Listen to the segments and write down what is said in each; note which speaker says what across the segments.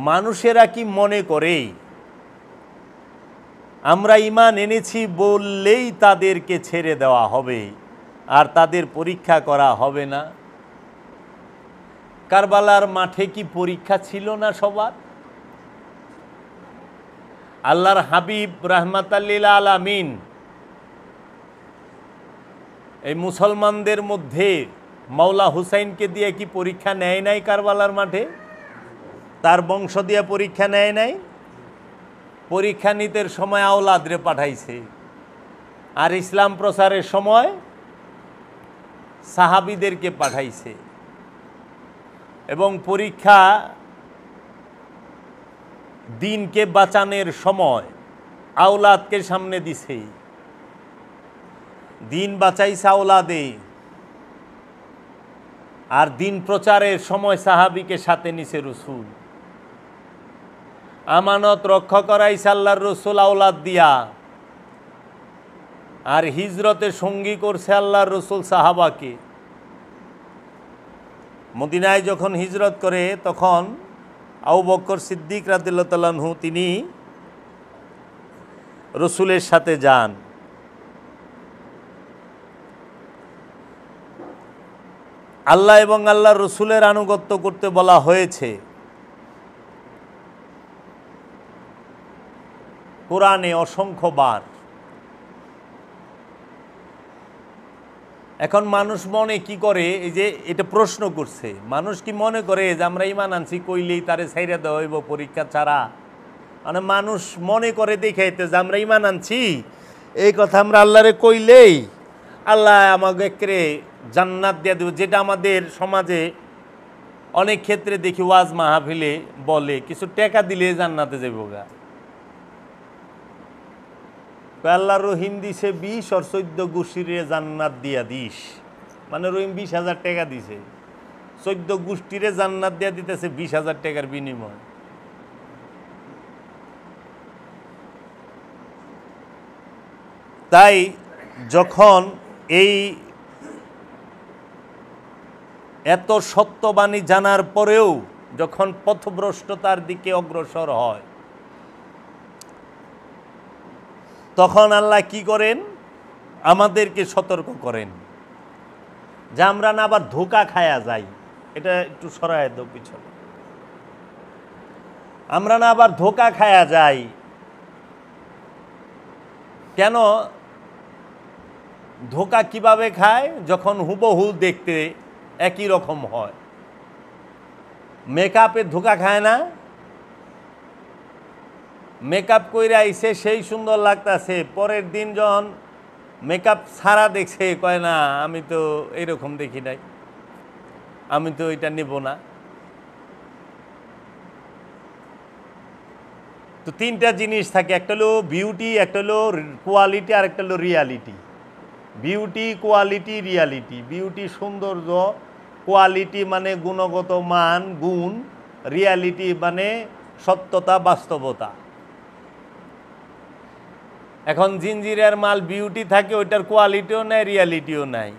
Speaker 1: মানুষেরা কি মনে করে আমরা ঈমান এনেছি বললেই তাদেরকে ছেড়ে দেওয়া হবে আর তাদের পরীক্ষা করা হবে না? কারবালার মাঠে কি পরীক্ষা ছিল না সবার? আল্লাহর হাবিব রাহমাতাল্লিল আলামিন এই মুসলমানদের মধ্যে মাওলা হুসাইনকে দিয়ে কি পরীক্ষা নেয় নাই? কারবালার মাঠে তার বংশ দিয়ে পরীক্ষা নেয় নাই? পরীক্ষা নিতে সময় আওলাদরে পাঠাইছে, আর ইসলাম প্রচারের সময় সাহাবীদেরকে পাঠাইছে। এবং পরীক্ষা দিনকে বাঁচানোর সময় আওলাদকে সামনে দিছে, দিন বাঁচাইছে আওলাদে, আর দিন প্রচারের সময় সাহাবীকে সাথে নিছে রসুল। আমানত রক্ষা করাইছে আল্লাহর রসুল আওলাদ দিয়া, আর হিজরতে সঙ্গী করছে আল্লাহর রসুল সাহাবাকে। মদিনায় যখন হিজরত করে তখন আবু বকর সিদ্দিক রাদিয়াল্লাহু তাআলা আনহু তিনি রসুলের সাথে যান। আল্লাহ এবং আল্লাহর রসুলের আনুগত্য করতে বলা হয়েছে কোরআনে অসংখ্যবার। এখন মানুষ মনে কি করে, এই যে এটা প্রশ্ন করছে, মানুষ কি মনে করে যে আমরা ঈমান আনছি কইলেই তারে ছাইরা দেওয়া হইব পরীক্ষা ছাড়া? মানে মানুষ মনে করে দেখাইতে যে আমরা ঈমান আনছি এই কথা আমরা আল্লাহরে কইলেই আল্লাহ আমাকে জান্নাত দিয়ে দেব। যেটা আমাদের সমাজে অনেক ক্ষেত্রে দেখি ওয়াজ মাহফিলে বলে, কিছু টাকা দিলে জান্নাতে যাবো গা। আল্লাহ রহিম দিছে 20 আর 14 গোষ্ঠীরে জান্নাত দিয়া দিস, মানে রহিম 20,000 টাকা দিছে, 14 গোষ্ঠীরে জান্নাত দিয়া দিতেছে 20,000 টাকার বিনিময়। তাই যখন এই এত সত্যবাণী জানার পরেও যখন পথভ্রষ্টতার দিকে অগ্রসর হয়, তখন আল্লাহ কি করেন? আমাদেরকে সতর্ক করেন যে আমরা না আবার ধোঁকা খায়া যাই। এটা একটু সরায় দাও পিছনে। আমরা না আবার ধোঁকা খায়া যাই। কেন ধোঁকা কিভাবে খায়? যখন হুবহু দেখতে একই রকম হয়। মেকআপে ধোঁকা খায় না? মেকআপ কইরা আইছে, সেই সুন্দর লাগতাছে, পরের দিন যখন মেকআপ ছাড়া দেখছে কয় না আমি তো এইরকম দেখি নাই, আমি তো এটা নেব না। তো তিনটা জিনিস থাকে, একটা হলো বিউটি, একটা হলো কোয়ালিটি, আর একটা হলো reality. Beauty, quality, reality. Beauty সৌন্দর্য, কোয়ালিটি মানে গুণগত মান গুণ, রিয়ালিটি মানে সত্যতা বাস্তবতা। এখন জিঞ্জিরের মাল বিউটি থাকে, ওইটার কোয়ালিটিও নাই রিয়ালিটিও নাই।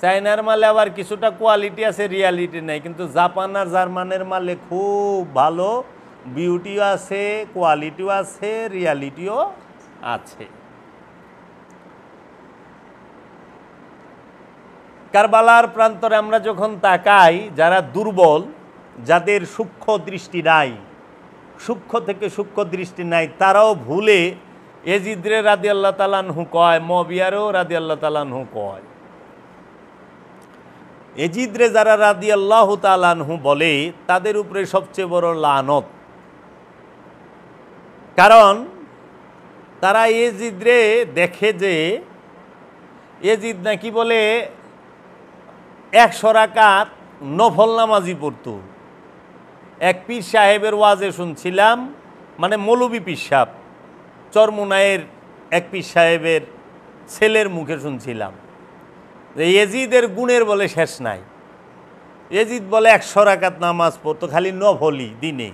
Speaker 1: চায়নার মালে আবার কিছুটা কোয়ালিটি আছে রিয়ালিটি নাই, কিন্তু জাপান আর জার্মানের মালে খুব ভালো বিউটিও আছে, কোয়ালিটিও আছে, রিয়ালিটিও আছে। কারবালার প্রান্তরে আমরা যখন তাকাই, যারা দুর্বল, যাদের সূক্ষ্ম দৃষ্টি নাই, সূক্ষ্ম থেকে সূক্ষ্ম দৃষ্টি নাই, তারাও ভুলে এজিদরে রাদিয়াল্লাহু তাআলা আনহু কয়, মুআবিয়ারও রাদিয়াল্লাহু তাআলা আনহু কয়। এজিদরে যারা রাদিয়াল্লাহু তাআলা আনহু বলে তাদের উপরে সবচেয়ে বড় লানত। কারণ তারা এজিদরে দেখে যে এজিদ নাকি বলে 100 রাকাত নফল নামাজি পড়তো। এক পীর সাহেবের ওয়াজে শুনছিলাম, মানে মৌলবী পীর সাহেব, চরমুনায়ের এক পীর সাহেবের ছেলের মুখে শুনছিলাম যে এজিদের গুণের বলে শেষ নাই। এজিদ বলে 100 রাকাত নামাজ পড়তো, খালি নফলই দিনে,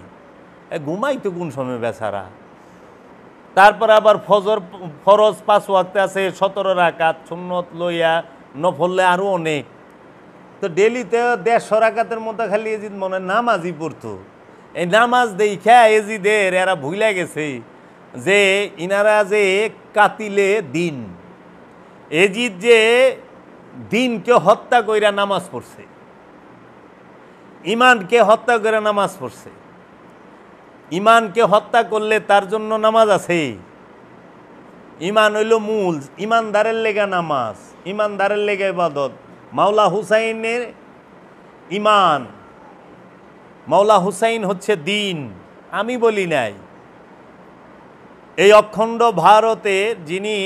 Speaker 1: ঘুমাইতো কোন সময় বেচারা। তারপর আবার ফরজ 5 ওয়াক্তে আছে 17 রাকাত, সুন্নত লইয়া নফলে আরও অনেক। তো ডেলিতে 150 রাকাতের মতো খালি এজিদ মনে নামাজই পড়তো। এই নামাজ দেখা এজিদের এরা ভুলে গেছে যে ইনারা যে কাতিলে দিন, এজিদ যে দিনকে হত্যা কইরা নামাজ পড়ছে, ইমানকে হত্যা করে নামাজ পড়ছে। ইমানকে হত্যা করলে তার জন্য নামাজ আছে। ইমান হইল মূল, ইমানদারের লেগা নামাজ, ইমানদারের লেগা ইবাদত। মাওলা হুসাইনের ইমান, মাওলা হুসাইন হচ্ছে দিন, আমি বলি নাই। এই অখণ্ড ভারতে যিনি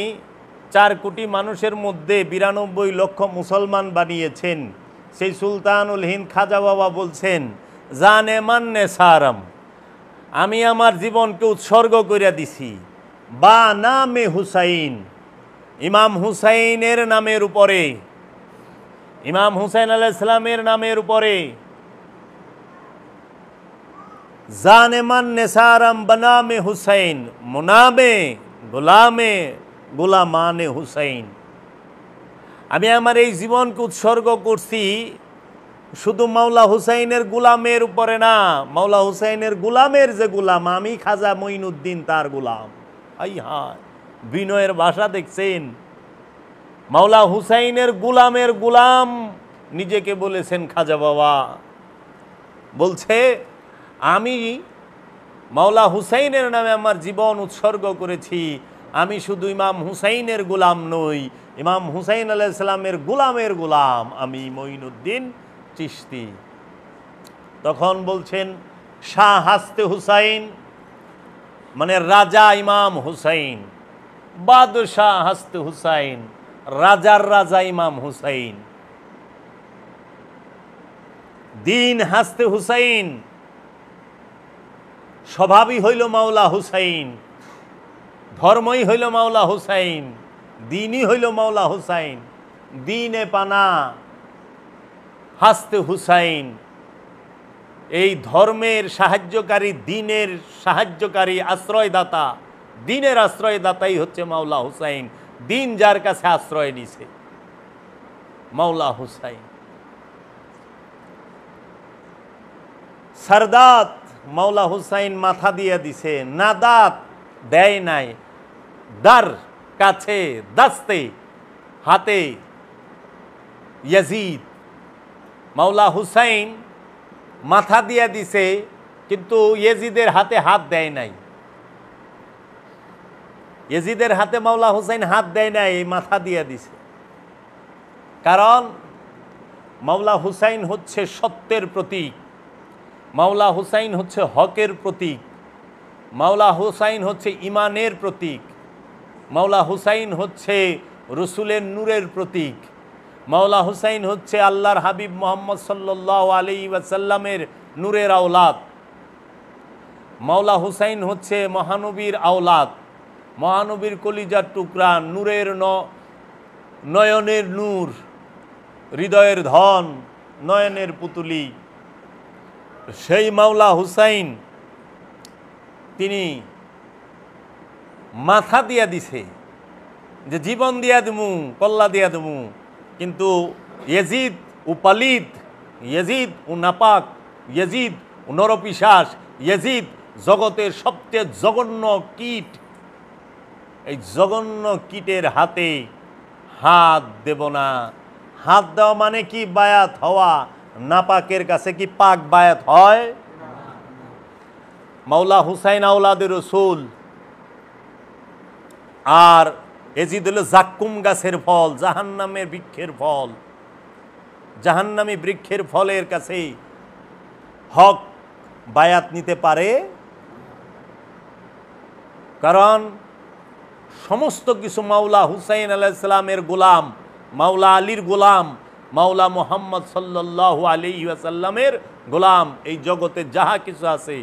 Speaker 1: 4 কোটি মানুষের মধ্যে 92 লক্ষ মুসলমান বানিয়েছেন, সেই সুলতানুল হিন্দ খাজা বাবা বলছেন, জানে মান্নে সারাম, আমি আমার জীবনকে উৎসর্গ করে দিছি বা নামে হুসাইন, ইমাম হুসাইনের নামের উপরে, ইমাম হুসাইন আলাইহিস সালামের নামের উপরে। জানে মান্নে সারাম বনামে হুসাইন, মুনামে গোলামে গোলামানে হুসাইন। আমি আমার এই জীবনকে উৎসর্গ করছি শুধু মাওলা হুসাইনের গুলামের উপরে না, মাওলা হুসাইনের গুলামের যে গুলাম, আমি খাজা মঈনুদ্দিন তার গুলাম। আই হায়, বিনয়ের ভাষা দেখছেন। মাওলা হুসাইনের গুলামের গুলাম নিজেকে বলেছেন খাজা বাবা। বলছে আমি মাওলা হুসাইনের নামে আমার জীবন উৎসর্গ করেছি, আমি শুধু ইমাম হুসাইনের গুলাম নই, ইমাম হুসাইন আলাইহিস সালামের গুলামের গুলাম আমি মঈনুদ্দিন চিশতি। তখন বলছেন শাহ হাসতে হুসাইন, মানে রাজা ইমাম হুসাইন, বাদশাহ হাসতে হুসাইন, রাজার রাজা ইমাম হুসাইন, দিন হাসতে হুসাইন, স্বভাবই হইল মাওলা হুসাইন, ধর্মই হইল মাওলা হুসাইন, দিনই হইল মাওলা হুসাইন। দিনে পানা হাসতে হুসাইন, এই ধর্মের সাহায্যকারী, দিনের সাহায্যকারী, আশ্রয়দাতা, দিনের আশ্রয়দাতাই হচ্ছে মাওলা হুসাইন। দিন যার কাছে আশ্রয় নিছে মাওলা হুসাইন। সারদাত মাওলা হুসাইন মাথা দিয়ে দিছে, নাদাত দেয় নাই, দার কাছে, দাস্তে হাতে ইয়াজিদ। মাওলা হুসাইন মাথা দিয়ে দিছে কিন্তু ইয়াজিদের হাতে হাত দেয় নাই, ইয়াজিদের হাতে মাওলা হুসাইন হাত দেয় নাই, মাথা দিয়ে দিছে। কারণ মাওলা হুসাইন হচ্ছে সত্যের প্রতীক, মাওলা হুসাইন হচ্ছে হকের প্রতীক, মাওলা হুসাইন হচ্ছে ইমানের প্রতীক, মাওলা হুসাইন হচ্ছে রসুলের নূরের প্রতীক, মাওলা হুসাইন হচ্ছে আল্লাহর হাবিব মুহাম্মদ সাল্লাল্লাহু আলাইহি ওয়াসাল্লামের নূরের আওলাদ, মাওলা হুসাইন হচ্ছে মহানবীর আওলাদ, মহানবীর কলিজার টুকরা, নূরের নয়নের নূর, হৃদয়ের ধন, নয়নের পুতুলি। সেই মাওলা হুসাইন তিনি মাথা দিয়া দিছে যে জীবন দিয়া দেবু, কল্লা দিয়া দেবু, কিন্তু ইয়াজিদ ও পালিত, ইয়াজিদ ও নাপাক, ইয়াজিদ ও নরপিশাচ, ইয়াজিদ জগতের সবচেয়ে জঘন্য কীট, এই জঘন্য কীটের হাতে হাত দেব না। হাত দেওয়া মানে কি? বায়াত হওয়া। নাপাকের কাছে কি পাক বায়াত হয়? মাওলা হুসাইন আওলাদে রসুল, আর এজিদ হলো জাক্কুম গাছের ফল, জাহান্নামের বৃক্ষের ফল। জাহান্নামী বৃক্ষের ফলের কাছে হক বায়াত নিতে পারে? কারণ সমস্ত কিছু মাওলা হুসাইন আলাইহিস সালামের গোলাম, মাওলা আলীর গোলাম, মাওলা মুহাম্মদ সাল্লাল্লাহু আলাইহি ওয়াসাল্লামের গোলাম। এই জগতে যাহা কিছু আছে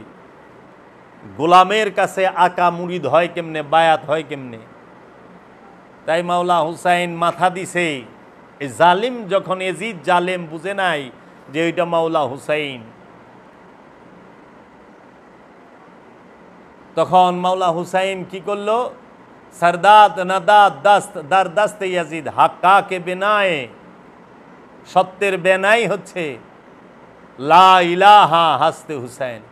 Speaker 1: গোলামের কাছে আকা মুরিদ হয় কেমনে, বায়াত হয় কেমনে? তাই মাওলা হুসাইন মাথা দিছে। এই জালিম যখন, এজিদ জালেম বুঝে নাই যে ওইটা মাওলা হুসাইন, তখন মাওলা হুসাইন কি করলো? সরদাত নাদাত দাস্ত দার দাস্তে ইয়াজিদ, হাক্কা কে বেনায়ে, সত্যের বেনাই হচ্ছে লা ইলাহা হাসতে হুসাইন।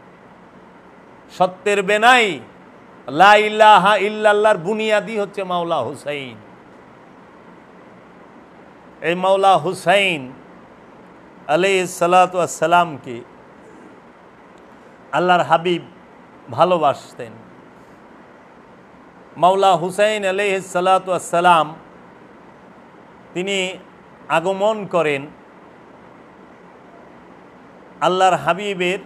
Speaker 1: সত্যের বেনাই লা ইলাহা ইল্লাল্লাহর বুনিয়াদি হচ্ছে মাওলা হুসাইন। এই মাওলা হুসাইন আলাইহিস সালাতু ওয়াস সালামকে আল্লাহর হাবিব ভালোবাসতেন। মাওলা হুসাইন আলাইহিস সালাতু ওয়াস সালাম তিনি আগমন করেন আল্লাহর হাবিবের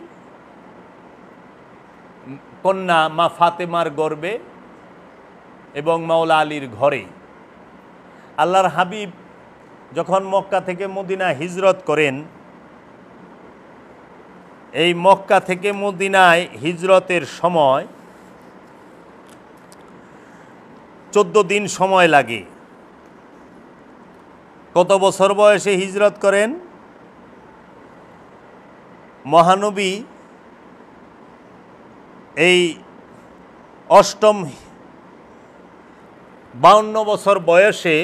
Speaker 1: কন্যা মা ফাতেমার গর্ভে এবং মাওলা আলীর ঘরে। আল্লাহর হাবিব যখন মক্কা থেকে মদিনা হিজরত করেন, এই মক্কা থেকে মদিনায় হিজরতের সময় 14 দিন সময় লাগে। কত বছর বয়সে হিজরত করেন? মহানবী এই অষ্টম 52 বছর বয়সে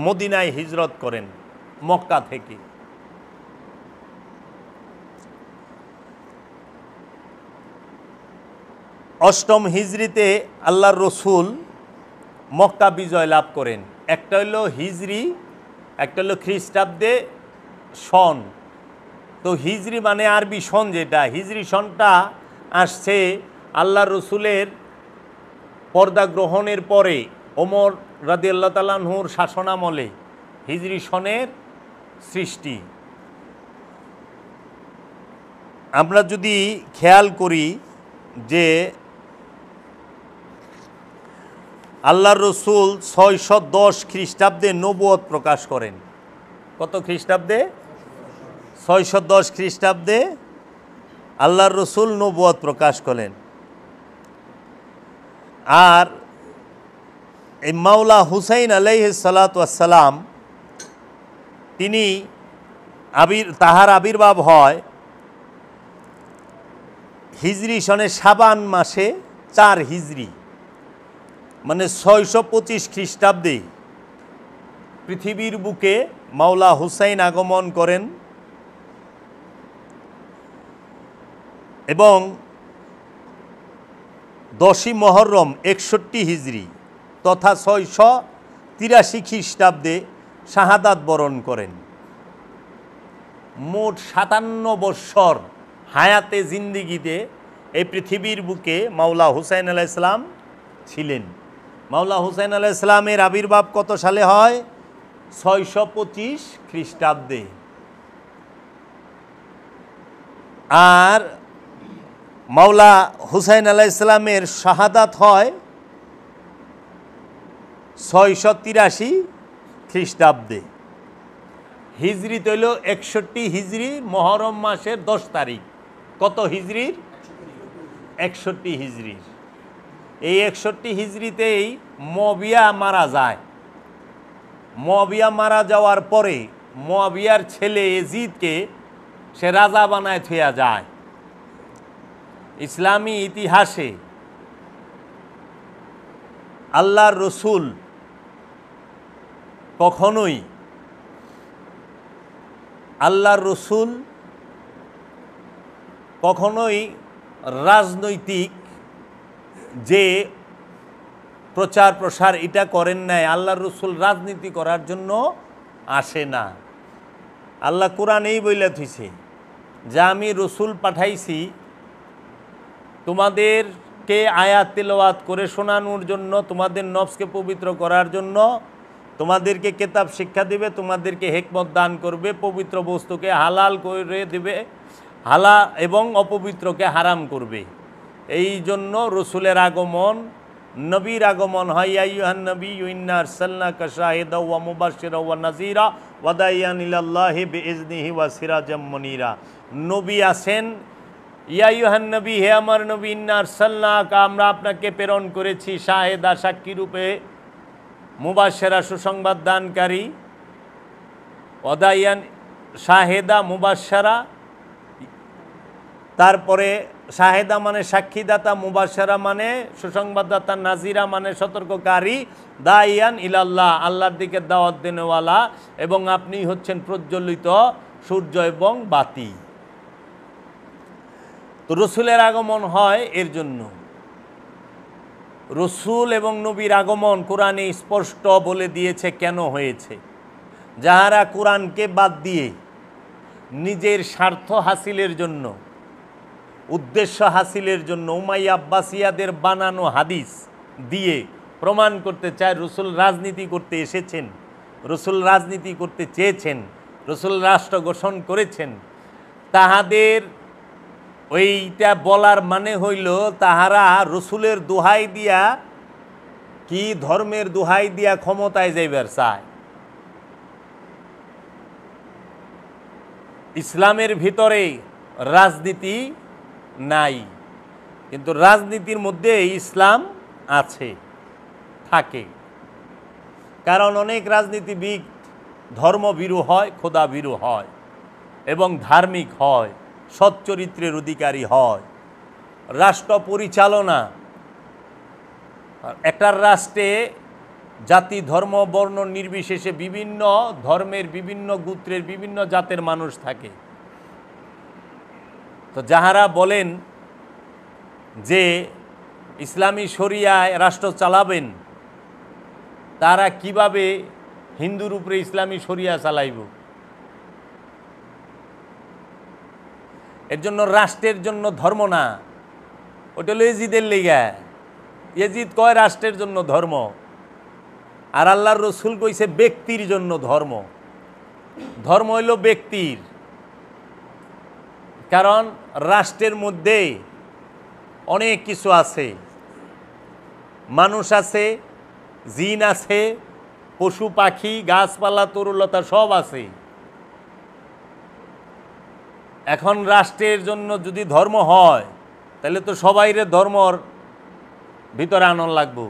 Speaker 1: মদিনায় হিজরত করেন মক্কা থেকে। অষ্টম হিজরিতে আল্লাহর রসুল মক্কা বিজয় লাভ করেন। একটা হলো হিজরি, একটা হলো খ্রিস্টাব্দে সন। তো হিজরি মানে আরবি সন, যেটা হিজরি সনটা আসছে আল্লাহর রসুলের পর্দা গ্রহণের পরে ওমর রাদিয়াল্লাহু তাআলা আনহুর শাসনামলে হিজরি সনের সৃষ্টি। আমরা যদি খেয়াল করি যে আল্লাহর রসুল 610 খ্রিস্টাব্দে নবুয়ত প্রকাশ করেন। কত খ্রিস্টাব্দে? 610 খ্রিস্টাব্দে আল্লাহর রসুল নবুয়ত প্রকাশ করেন। আর এই মাওলা হুসাইন আলাইহিস সালাতু ওয়াস সালাম তিনি তাহার আবির্ভাব হয় হিজরি সনে শাবান মাসে 4 হিজরি, মানে 625 খ্রিস্টাব্দে পৃথিবীর বুকে মাওলা হুসাইন আগমন করেন এবং 10ই মহরম 61 হিজরি তথা 683 খ্রিস্টাব্দে শাহাদাত বরণ করেন। মোট 57 বৎসর হায়াতে জিন্দিগিতে এই পৃথিবীর বুকে মাওলা হুসাইন আলাইহিস সালাম ছিলেন। মাওলা হুসাইন আলাইহিস সালামের আবির্ভাব কত সালে হয়? 625 খ্রিস্টাব্দে। আর মাওলা হুসাইন আলাইহিস সালামের শাহাদাত হয় 683 খ্রিস্টাব্দে। হিজরি তৈল 61 হিজরি মহরম মাসের 10 তারিখ। কত হিজরির? 61 হিজরির। এই 61 হিজরিতেই মুআবিয়া মারা যায়। মুআবিয়া মারা যাওয়ার পরে মুআবিয়ার ছেলে ইয়াজিদকে সে রাজা বানায় থুয়া যায়। ইসলামী ইতিহাসে আল্লাহর রসুল কখনোই রাজনৈতিক যে প্রচার প্রসার এটা করেন নাই। আল্লাহর রসুল রাজনীতি করার জন্য আসে না। আল্লাহ কোরআনেই বইলা থইছে যে আমি রসুল পাঠাইছি তোমাদেরকে আয়াত তিলাওয়াত করে শোনানোর জন্য, তোমাদের নফসকে পবিত্র করার জন্য, তোমাদেরকে কিতাব শিক্ষা দিবে, তোমাদেরকে হিকমত দান করবে, পবিত্র বস্তুকে হালাল করে দিবে, হালাল এবং অপবিত্রকে হারাম করবে। এই জন্য রসুলের আগমন, নবীর আগমন হয়। ইয়া আইয়ুহান নবিয়্যু ইন্না আরসালনাকা শাহিদাও ওয়া মুবাশশিরাও ওয়া নাযীরা ওয়া দাইয়ান ইলাল্লাহি বিইজনিহি ওয়া সিরাজাম মুনীরা। নবী আছেন। ইয়া আইয়ুহান নবী, হে আমার নবী, ইন্না আরসালনাকা, আমরা আপনাকে প্রেরণ করেছি, শাহেদা, সাক্ষী রূপে, মুবাশশিরা, সুসংবাদ দানকারী, ওয়া দাইয়ান, শাহেদা, মুবাশশিরা, তারপরে শাহেদা মানে সাক্ষীদাতা, মুবাশশিরা মানে সুসংবাদদাতা, নাজিরা মানে সতর্ককারী, দাইয়ান ইলাল্লাহ, আল্লাহর দিকে দাওয়াত দেনেওয়ালা, এবং আপনি হচ্ছেন প্রজ্বলিত সূর্য এবং বাতি। তো তো রসুলের আগমন হয় এর জন্য। রসুল এবং নবীর আগমন কোরআনে স্পষ্ট বলে দিয়েছে কেন হয়েছে। যাহারা কোরআনকে বাদ দিয়ে নিজের স্বার্থ হাসিলের জন্য, উদ্দেশ্য হাসিলের জন্য উমাইয়া আব্বাসিয়াদের বানানো হাদিস দিয়ে প্রমাণ করতে চায় রসুল রাজনীতি করতে এসেছেন, রসুল রাজনীতি করতে চেয়েছেন, রসুল রাষ্ট্র গঠন করেছেন, তাহাদের ওইটা বলার মানে হইল তাহারা রসুলের দোহাই দিয়া কি ধর্মের দোহাই দিয়া ক্ষমতায় যাইবার চায়। ইসলামের ভিতরে রাজনীতি নাই, কিন্তু রাজনীতির মধ্যে ইসলাম আছে, থাকে। কারণ অনেক রাজনীতিবিদ ধর্মভীরু হয়, খোদাভীরু হয় এবং ধার্মিক হয়, সচ্চরিত্রের অধিকারী হয়। রাষ্ট্র পরিচালনা, একটা রাষ্ট্রে জাতি ধর্ম বর্ণ নির্বিশেষে বিভিন্ন ধর্মের, বিভিন্ন গোত্রের, বিভিন্ন জাতের মানুষ থাকে। তো যাহারা বলেন যে ইসলামী শরিয়ায় রাষ্ট্র চালাবেন, তারা কিভাবে হিন্দুর উপরে ইসলামী শরিয়া চালাইব? এর জন্য রাষ্ট্রের জন্য ধর্ম না, ওটা হলো এজিদের লেগা। এজিদ কয় রাষ্ট্রের জন্য ধর্ম, আর আল্লাহর রসুল কইছে ব্যক্তির জন্য ধর্ম। ধর্ম হইল ব্যক্তির, কারণ রাষ্ট্রের মধ্যে অনেক কিছু আছে, মানুষ আছে, জিন আছে, পশু পাখি, গাছপালা, তরুলতা সব আছে। এখন রাষ্ট্রের জন্য যদি ধর্ম হয় তাহলে তো সবাইরে ধর্মর ভিতরে আনন্দ লাগবে।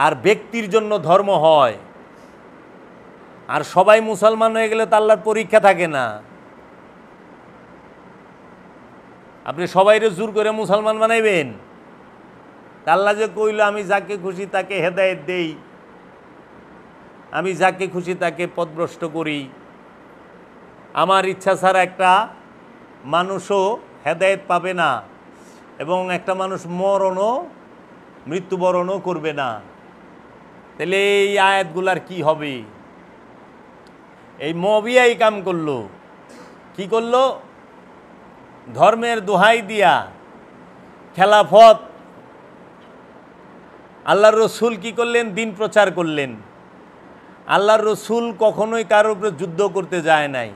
Speaker 1: আর ব্যক্তির জন্য ধর্ম হয়, আর সবাই মুসলমান হয়ে গেলে তো আল্লাহর পরীক্ষা থাকে না। আপনি সবাইরে জোর করে মুসলমান বানাইবেন? আল্লাহ যে কইল আমি যাকে খুশি তাকে হেদায়েত দেই, আমি যাকে খুশি তাকে পথভ্রষ্ট করি, আমার ইচ্ছা ছাড়া একটা মানুষও হেদায়েত পাবে না এবং একটা মানুষ মৃত্যুবরণও করবে না। তাহলে এই আয়াতগুলার কি হবে? এই মবিয়াই কাম করলো। কি করলো? ধর্মের দোহাই দিয়া খেলাফত, আল্লাহর রসুল কি করলেন? দিন প্রচার করলেন। আল্লাহর রসুল কখনোই কারোর উপরে যুদ্ধ করতে যায় নাই।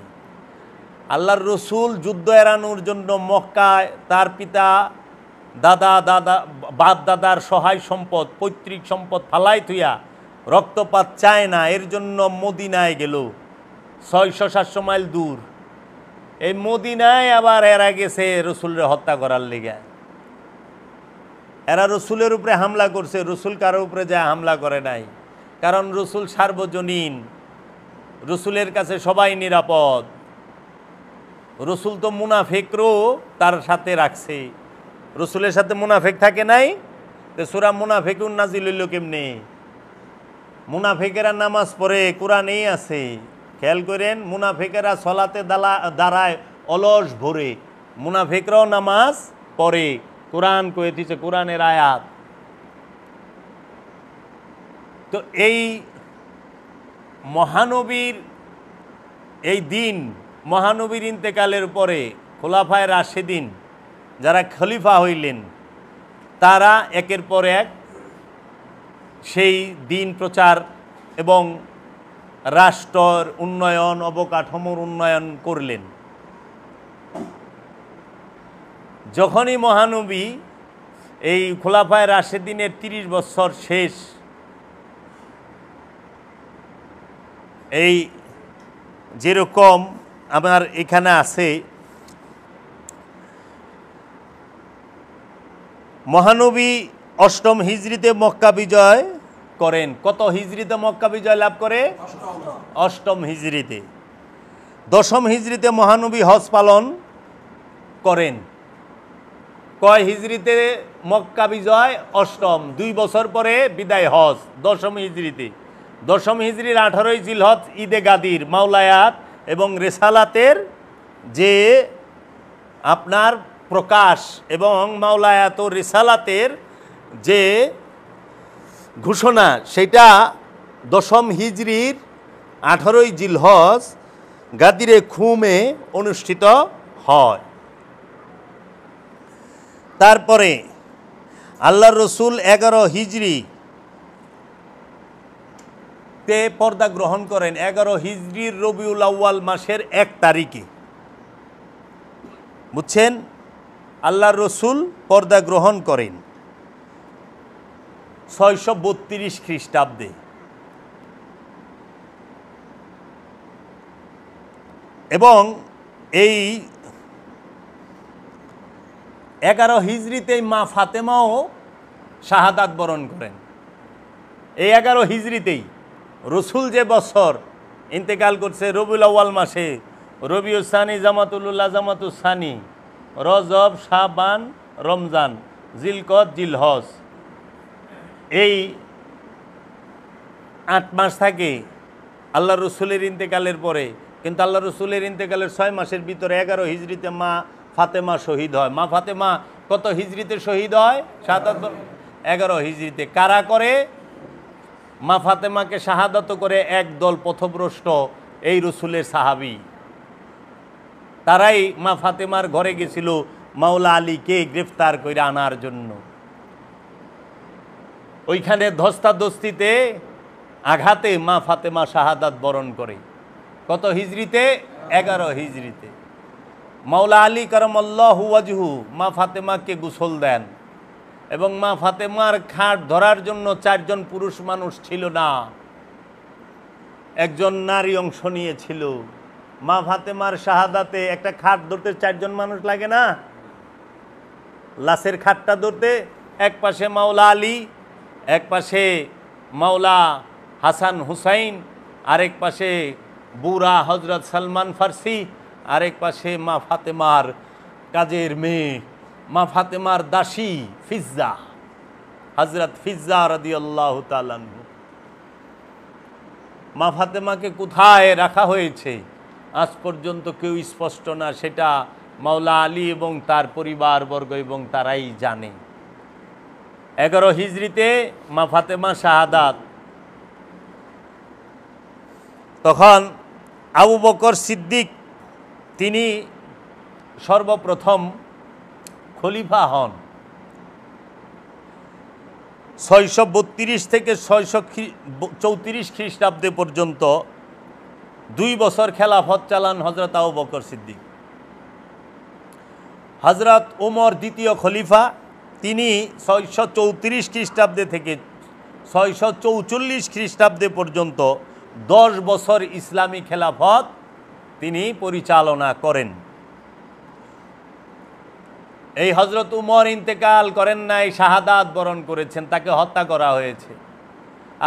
Speaker 1: আল্লাহর রসুল যুদ্ধ এড়ানোর জন্য মক্কায় তার পিতা, বাপ দাদার সহায় সম্পদ, পৈতৃক সম্পদ ফালাই থুইয়া রক্তপাত চায় না, এর জন্য মদিনায় গেল 600-700 মাইল দূর। এই মদিনায় আবার এরা গেছে রসুলরে হত্যা করার লেগে। এরা রসুলের উপরে হামলা করছে, রসুল কারোর উপরে যা হামলা করে নাই। কারণ রসুল সার্বজনীন, রসুলের কাছে সবাই নিরাপদ। রসুল তো মুনাফিকরও তার সাথে রাখছে। রসুলের সাথে মুনাফিক থাকে নাই? তো সূরা মুনাফিকুন নাজিল হইল কেমনে? মুনাফিকেরা নামাজ পড়ে, কোরআনেই আছে, খেয়াল করেন। মুনাফিকেরা সলাতে দাঁড়ায় অলস ভরে, মুনাফিকরাও নামাজ পড়ে, কোরআন কয়ে দিচ্ছে, কোরআনের আয়াত। তো এই মহানবীর এই দিন, মহানবীর ইন্তেকালের পরে খোলাফায়ে রাশেদিন যারা খলিফা হইলেন, তারা একের পর এক সেই দিন প্রচার এবং রাষ্ট্রের উন্নয়ন, অবকাঠামোর উন্নয়ন করলেন। যখনই মহানবী এই খোলাফায়ে রাশেদিনের 30 বছর শেষ, এই যেরকম আমার এখানে আছে, মহানবী 8ম হিজরিতে মক্কা বিজয় করেন। কত হিজরিতে মক্কা বিজয় লাভ করে? 8ম হিজরিতে। 10ম হিজরিতে মহানবী হজ পালন করেন। কয় হিজরিতে মক্কা বিজয়? 8ম, 2 বছর পরে বিদায় হজ 10ম হিজরিতে। 10ম হিজরির 18ই জিলহজ ঈদে গাদির, মাওলায়াত এবং রেসালাতের যে আপনার প্রকাশ এবং মাওলায়াত রিসালাতের যে ঘোষণা সেটা 10ম হিজরির 18ই জিলহজ গাদিরে খুমে অনুষ্ঠিত হয়। তারপরে আল্লাহর রসুল 11 হিজরি তে পর্দা গ্রহণ করেন। 11 হিজরির রবিউল আউয়াল মাসের 1 তারিখে, বুঝছেন, আল্লাহর রসুল পর্দা গ্রহণ করেন 632 খ্রিস্টাব্দে। এবং এই 11 হিজরিতেই মা ফাতেমাও শাহাদাত বরণ করেন। এই 11 হিজরিতেই রসুল যে বছর ইন্তেকাল করছে রবিউল আউয়াল মাসে, রবিউল সানি, জামাতুল্লাহ, জামাতুল সানি, রজব, শাবান, রমজান, জিলকদ, জিলহজ, এই 8 মাস থাকে আল্লাহ রসুলের ইন্তেকালের পরে। কিন্তু আল্লাহ রসুলের ইন্তেকালের 6 মাসের ভিতরে 11 হিজরিতে মা ফাতেমা শহীদ হয়। মা ফাতেমা কত হিজরিতে শহীদ হয়? 11 হিজরিতে। কারা করে? মা ফাতেমাকে শাহাদাত করে একদল পথভ্রষ্ট এই রসুলের সাহাবী। তারাই মা ফাতেমার ঘরে গেছিল মাওলা আলীকে গ্রেফতার করে আনার জন্য। ওইখানে ধস্তাধস্তিতে আঘাতে মা ফাতেমা শাহাদাত বরণ করে। কত হিজরিতে? 11 হিজরিতে। মাওলা আলী কারামাল্লাহু ওয়াজহু মা ফাতেমাকে গোসল দেন এবং মা ফাতেমার খাট ধরার জন্য 4 জন পুরুষ মানুষ ছিল না, একজন নারী অংশ নিয়েছিল। মা ফাতেমার শাহাদাতে একটা খাট ধরতে 4 জন মানুষ লাগে না? লাশের খাটটা ধরতে এক পাশে মাওলা আলী, এক পাশে মাওলা হাসান হুসাইন, আরেক পাশে বুড়া হজরত সালমান ফার্সি, আরেক পাশে মা ফাতেমার কাজের মেয়ে, মা ফাতেমার দাসী ফিজ্জা, হজরত ফিজ্জা রাদিয়াল্লাহু তাআলা আনহু। মা ফাতেমাকে কোথায় রাখা হয়েছে আজ পর্যন্ত কেউ স্পষ্ট না, সেটা মাওলা আলী এবং তার পরিবারবর্গ এবং তারাই জানে। 11 হিজরিতে মা ফাতেমা শাহাদাত। তখন আবু বকর সিদ্দিক তিনি সর্বপ্রথম খলিফা হন। 632 থেকে 634 খ্রিস্টাব্দে পর্যন্ত 2 বছর খেলাফত চালান হজরত আবু বকর সিদ্দিক। হজরত ওমর দ্বিতীয় খলিফা, তিনি 634 খ্রিস্টাব্দে থেকে 644 খ্রিস্টাব্দে পর্যন্ত 10 বছর ইসলামী খেলাফত তিনি পরিচালনা করেন। এই হজরত উমর ইন্তেকাল করেন নাই, শাহাদাত বরণ করেছেন, তাকে হত্যা করা হয়েছে।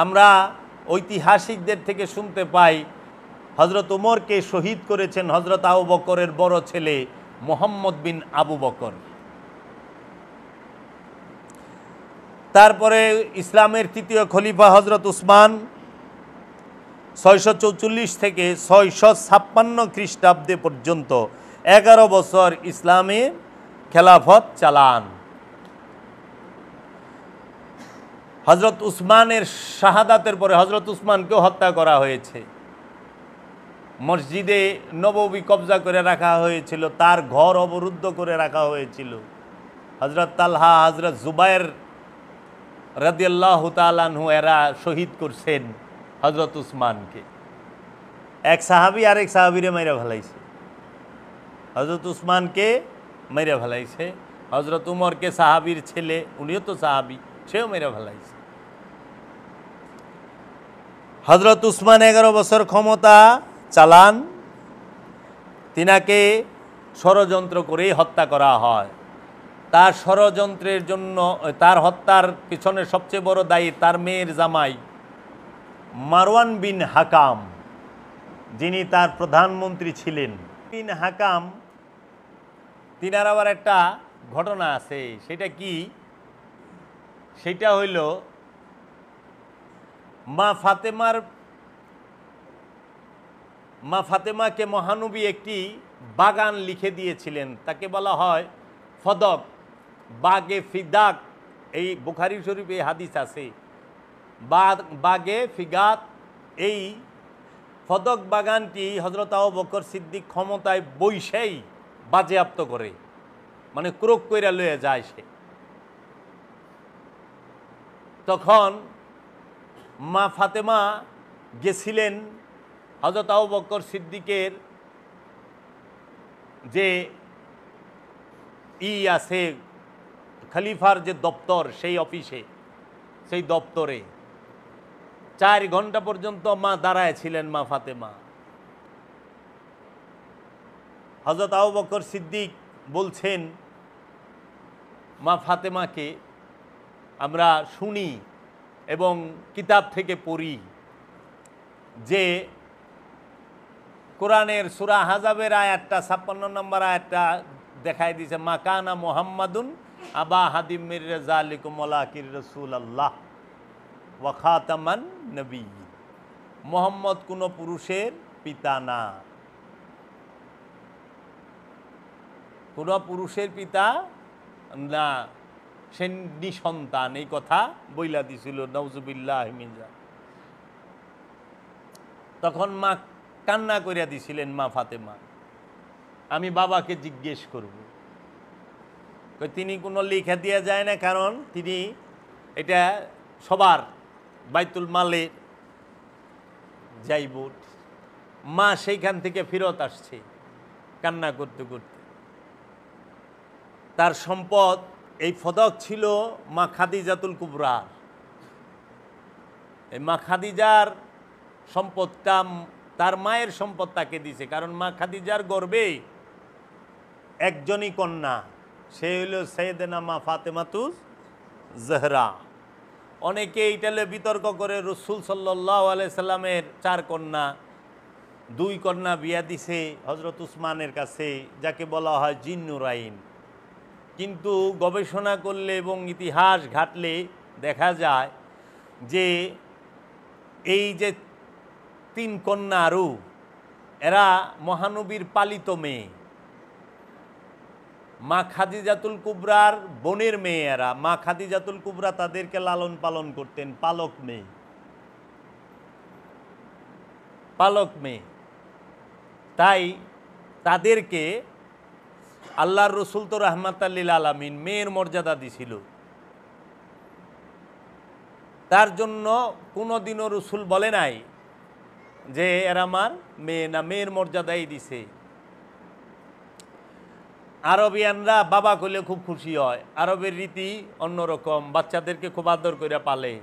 Speaker 1: আমরা ঐতিহাসিকদের থেকে শুনতে পাই হজরত উমরকে শহীদ করেছেন হজরত আবু বকরের বড় ছেলে মুহাম্মদ বিন আবু বকর। তারপরে ইসলামের তৃতীয় খলিফা হজরত উসমান 644 থেকে 656 খ্রিস্টাব্দে পর্যন্ত 11 বছর ইসলামে খেলাফত চালান। হজরত উসমানের শাহাদাতের পরে হজরত উসমানকেও হত্যা করা হয়েছে। মসজিদে নববী কবজা করে রাখা হয়েছিল, তার ঘর অবরুদ্ধ করে রাখা হয়েছিল। হজরত তালহা, হজরত জুবায়ের রাদিয়াল্লাহু তাআলা আনহু এরা শহীদ করছেন হজরত উসমানকে। এক সাহাবী আরেক সাহাবীরে মাইরা ফেলাইছে, হজরত উসমানকে মেরে ফেলাইছে। হজরত উমরকে সাহাবীর ছেলে, উনিও তো সাহাবী, সেও মেরে ফেলাইছে। হজরত উসমান 11 বছর ক্ষমতা চালান, তিনাকে ষড়যন্ত্র করেই হত্যা করা হয়। তার ষড়যন্ত্রের জন্য, তার হত্যার পিছনে সবচেয়ে বড় দায়ী তার মেয়ের জামাই মারওয়ান বিন হাকাম, যিনি তার প্রধানমন্ত্রী ছিলেন। বিন হাকাম তিনার আবার একটা ঘটনা আছে, সেটা কি? সেটা হইল মা ফাতেমাকে মহানবী একটি বাগান লিখে দিয়েছিলেন, তাকে বলা হয় ফদক, বাগে ফিদাক। এই বুখারী শরীফে হাদিস আছে, বাগে ফিগাত। এই ফদক বাগানটি হযরত আবু বকর সিদ্দিক ক্ষমতায় বৈশাই বাজেয়াপ্ত করে, মানে ক্রোক কইরা লয়ে যায় সে। তখন মা ফাতেমা গেছিলেন হযরত আবু বকর সিদ্দিকের যে আছে খলিফার যে দপ্তর, সেই অফিসে, সেই দপ্তরে 4 ঘন্টা পর্যন্ত মা দাঁড়ায় ছিলেন, মা ফাতেমা। হযরত আবু বকর সিদ্দিক বলছেন মা ফাতেমাকে, আমরা শুনি এবং কিতাব থেকে পড়ি যে কোরআনের সূরা আহজাবের আয়াতটা 56 নম্বর আয়াতটা দেখায় দিয়েছে, মা কানা মুহাম্মাদুন আবা হাদিম মির যালিকুম ওয়ালাকির রাসূলুল্লাহ ওয়া খাতামান নবিয়্যিন। মুহাম্মদ কোনো পুরুষের পিতা না, কোনো পুরুষের পিতা না, সে নিঃসন্তান, এই কথা বইলা দিছিল, নাউজুবিল্লাহ মিন যালিক। তখন মা কান্না করিয়া দিছিলেন, মা ফাতেমা, আমি বাবাকে জিজ্ঞেস করব। তিনি কোনো লেখা দেওয়া যায় না, কারণ তিনি এটা সবার বাইতুল মালে যাইব। মা সেইখান থেকে ফেরত আসছে কান্না করতে করতে। তার সম্পদ এই ফদক ছিল মা খাদিজাতুল কুবরার। এই মা খাদিজার সম্পদটা তার মায়ের সম্পদ তাকে দিছে, কারণ মা খাদিজার গর্ভে একজনই কন্যা, সে হইল সাইয়েদানা মা ফাতেমাতুজ জহরা। অনেকে এইটা বিতর্ক করে রাসূল সাল্লাল্লাহু আলাইহি সাল্লামের 4 কন্যা, 2 কন্যা বিয়া দিছে হযরত উসমানের কাছে, যাকে বলা হয় জিন্নুরাইন। কিন্তু গবেষণা করলে এবং ইতিহাস ঘাটলে দেখা যায় যে এই যে 3 কন্যা আরও, এরা মহানবীর পালিত মেয়ে, মা খাদিজাতুল কুবরার বোনের মেয়ে এরা। মা খাদিজাতুল কুবরা তাদেরকে লালন পালন করতেন, পালক মেয়ে, পালক মেয়ে। তাই তাদেরকে আল্লাহর রসুল তো রাহমাতাল লিল আলামিন মেয়ের মর্যাদা দিছিল। তার জন্য কোনোদিনও রসুল বলে নাই যে এরা আমার মেয়ে না, মেয়ের মর্যাদাই দিছে। আরবিয়ানরা বাবা কইলে খুব খুশি হয়, আরবের রীতি অন্যরকম, বাচ্চাদেরকে খুব আদর করে পালে,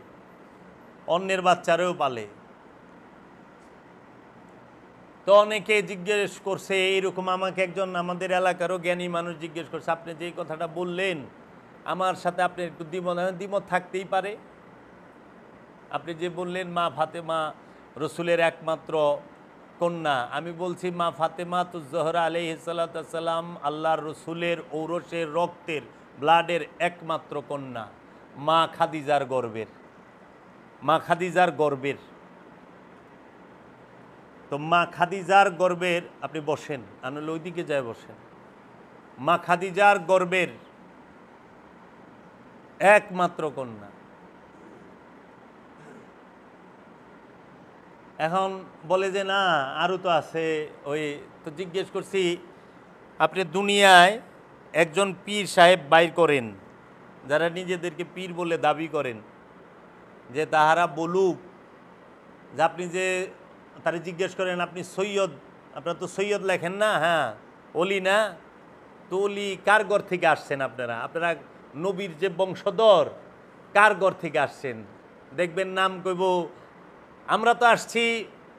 Speaker 1: অন্যের বাচ্চারেও পালে। তো অনেকে জিজ্ঞেস করছে এইরকম, আমাকে একজন আমাদের এলাকারও জ্ঞানী মানুষ জিজ্ঞেস করছে, আপনি যে কথাটা বললেন আমার সাথে আপনি একটু দ্বিমত থাকতেই পারে। আপনি যে বললেন মা ফাতেমা রসুলের একমাত্র কন্যা, আমি বলছি মা ফাতেমা তুজ জহরা আলাইহিস সালাতু ওয়াস সালাম আল্লাহর রসুলের ঔরসের রক্তের ব্লাডের একমাত্র কন্যা, মা খাদিজার গর্বের, মা খাদিজার গর্বের। তো মা খাদিজার গর্বের, আপনি বসেন, আনলে ওইদিকে যায় বসেন, মা খাদিজার গর্বের একমাত্র কন্যা। এখন বলে যে না আরও তো আছে। ওই তো জিজ্ঞেস করছি, আপনি দুনিয়ায় একজন পীর সাহেব বাইর করেন, যারা নিজেদেরকে পীর বলে দাবি করেন, যে তাহারা বলুক যে আপনি যে তারা জিজ্ঞেস করেন আপনি সৈয়দ, আপনারা তো সৈয়দ লেখেন না, হ্যাঁ অলি না, তো অলি কার ঘর থেকে আসছেন আপনারা? আপনারা নবীর যে বংশধর, কার ঘর থেকে আসছেন? দেখবেন নাম কইব আমরা তো আসছি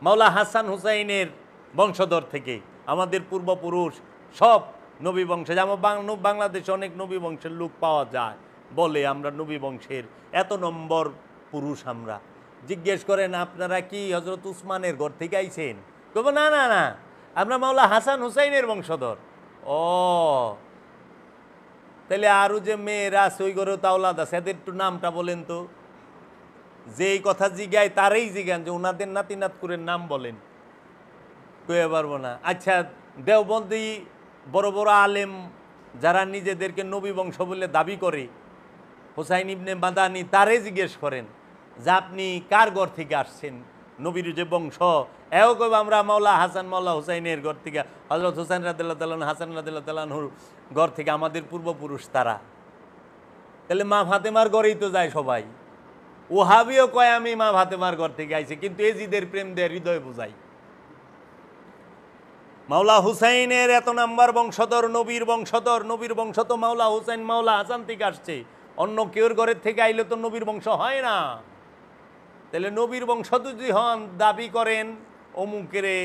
Speaker 1: মাওলা হাসান হুসাইনের বংশধর থেকে, আমাদের পূর্বপুরুষ সব নবী বংশে। যেমন বাংলাদেশে অনেক নবী বংশের লোক পাওয়া যায়, বলে আমরা নবী বংশের এত নম্বর পুরুষ আমরা। জিজ্ঞেস করেন আপনারা কি হযরত উসমানের ঘর থেকে আইছেন? কইব না না না, আমরা মাওলা হাসান হুসাইনের বংশধর। ও তাহলে আরও যে মেয়েরা আছে ওই ঘরেও তাওলাদ আছে, এদের একটু নামটা বলেন তো। যেই কথা জিগায় তারই জিগান যে ওনাদের নাতি নাতকুরের নাম বলেন, কয়ে পারবো না। আচ্ছা দেওবন্দি বড় বড় আলেম যারা নিজেদেরকে নবী বংশ বলে দাবি করে, হুসাইন ইবনে মাদানি তারে জিজ্ঞেস করেন যে আপনি কার ঘর থেকে আসছেন, নবীর যে বংশ। এও কইব আমরা মাওলা হাসান মাওলা হুসাইনের ঘর থেকে, হযরত হুসাইন রাদিয়াল্লাহু তাআলা হাসান রাদিয়াল্লাহু তাআলার ঘর থেকে, আমাদের পূর্বপুরুষ তারা। তাহলে মা ফাতেমার ঘরেই তো যায় সবাই। ওহাবিও কয় আমি মা ফাতেমার ঘর থেকে আইছি, কিন্তু এজিদের প্রেম দিয়ে হৃদয় বুঝাই। মাওলা হুসাইনের এত নাম্বার বংশধর, নবীর বংশধর, নবীর বংশ তো মাওলা হুসাইন মাওলা হাসান থেকে আসছে। অন্য কেউর ঘরের থেকে আইলে তো নবীর বংশ হয় না। তাহলে নবীর বংশ যদি হন, দাবি করেন অমুকেরে,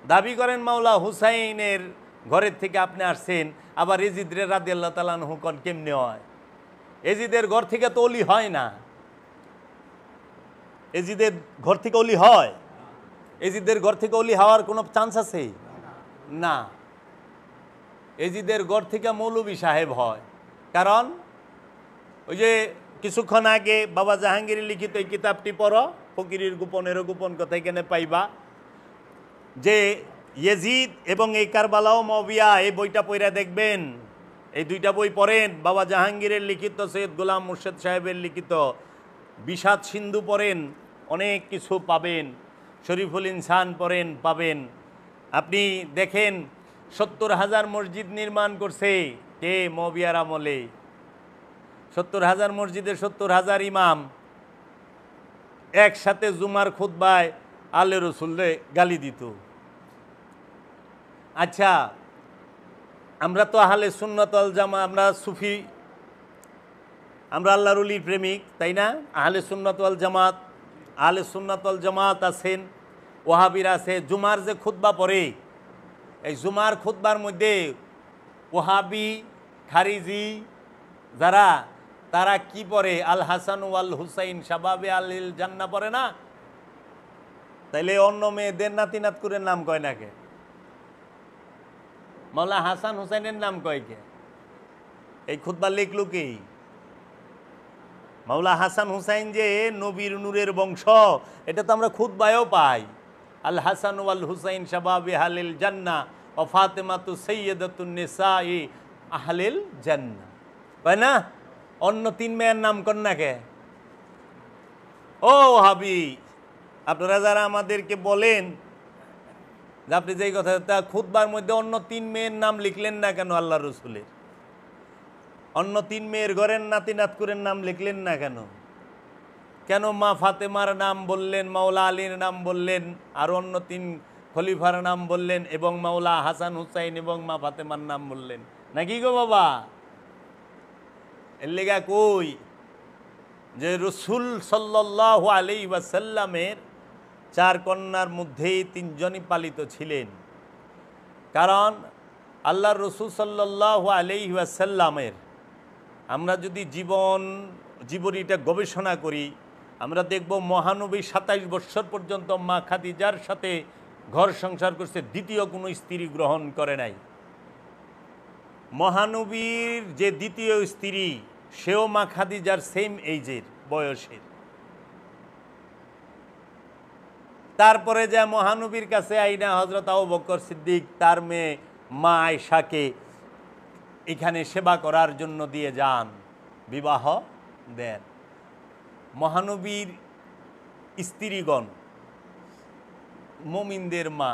Speaker 1: দাবি করেন মাওলা হুসাইনের ঘরের থেকে আপনি আসছেন, আবার এজিদ রাদিয়াল্লাহু তাআলা আনহু কোন কেমনে হয়? এজিদের ঘর থেকে তো অলি হয় না। এজিদের ঘর থেকে অলি হয়? এজিদের ঘর থেকে অলি হওয়ার কোনো চান্স আছে না। এজিদের ঘর থেকে মৌলভী সাহেব হয়। কারণ ওই যে কিছুক্ষণ আগে বাবা জাহাঙ্গীরের লিখিত এই কিতাবটি পড়ো, ফকিরের গোপনেরও গোপন কথা এখানে পাইবা, যে ইয়েজিদ এবং এই কারবালাও মবিয়া, এই বইটা পড়া দেখবেন। এই দুইটা বই পড়েন, বাবা জাহাঙ্গীরের লিখিত, সৈয়দ গোলাম মুর্শেদ সাহেবের লিখিত বিষাদ সিন্ধু পড়েন, অনেক কিছু পাবেন। শরীফুল ইনসান পড়েন, পাবেন। আপনি দেখেন ৭০,০০০ মসজিদ নির্মাণ করছে কে? মবিয়ার আমলে। ৭০,০০০ মসজিদের ৭০,০০০ ইমাম একসাথে জুমার খুতবায় আলে রসুলরে গালি দিত। আচ্ছা, আমরা তো আহলে সুন্নাত ওয়াল জামাত, আমরা সুফি, আমরা আল্লাহর ওলির প্রেমিক, তাই না? আহলে সুন্নাত ওয়াল জামাত, আহলে সুন্নাত ওয়াল জামাত আছেন, ওয়াহাবিরা আছে। জুমার যে খুতবা পড়ে, এই জুমার খুতবার মধ্যে ওয়াহাবি খারিজি যারা, তারা কি পড়ে? আল হাসান ওয়াল হুসাইন শাবাবে আলিল জান্নাহ পড়ে না? তাইলে অন্য মেয়েদের নাতিনাত করে নাম কয় না কে? মাওলা হাসান হুসাইনের নাম কয় কে? এই খুতবা লিখলো কি? মাওলা হাসান হুসাইন যে নবীর নূরের বংশ, এটা তো আমরা খুতবায়ও পাই। আল হাসান ওয়াল হুসাইন শাবাবে আলিল জান্নাহ ও ফাতেমাতু সাইয়্যিদাতুন নিসাই আহলিল জান্নাহ, তাই না? অন্য 3 মেয়ের নাম কর না কে? ও হাবি, আপনারা যারা আমাদেরকে বলেন যে আপনি যেই কথা, তা খুতবার মধ্যে অন্য 3 মেয়ের নাম লিখলেন না কেন? আল্লাহ রসুলের অন্য 3 মেয়ের ঘরের নাতিনাত করেন নাম লিখলেন না কেন? কেন মা ফাতেমার নাম বললেন, মাওলা আলীর নাম বললেন, আর অন্য 3 খলিফার নাম বললেন, এবং মাওলা হাসান হুসাইন এবং মা ফাতেমার নাম বললেন নাকি গো বাবা? এর লেগা কই যে রসুল সাল্লাল্লাহু আলাইহি ওয়াসাল্লামের 4 কন্যার মধ্যেই 3 জনই পালিত ছিলেন। কারণ আল্লাহর রসুল সাল্লাল্লাহু আলাইহি ওয়াসাল্লামের আমরা যদি জীবনীটা গবেষণা করি, আমরা দেখব মহানবী 27 বৎসর পর্যন্ত মা খাদিজার সাথে ঘর সংসার করছে, দ্বিতীয় কোনো স্ত্রী গ্রহণ করে নাই। মহানবীর যে দ্বিতীয় স্ত্রী, সেও মা খাদিজার সেম এইজের, বয়সের। তারপরে যে মহানবীর কাছে আইনা হযরত আবু বকর সিদ্দিক তার মেয়ে মা আয়েশাকে এখানে সেবা করার জন্য দিয়ে যান, বিবাহ দেন। মহানবীর স্ত্রীগণ মুমিনদের মা,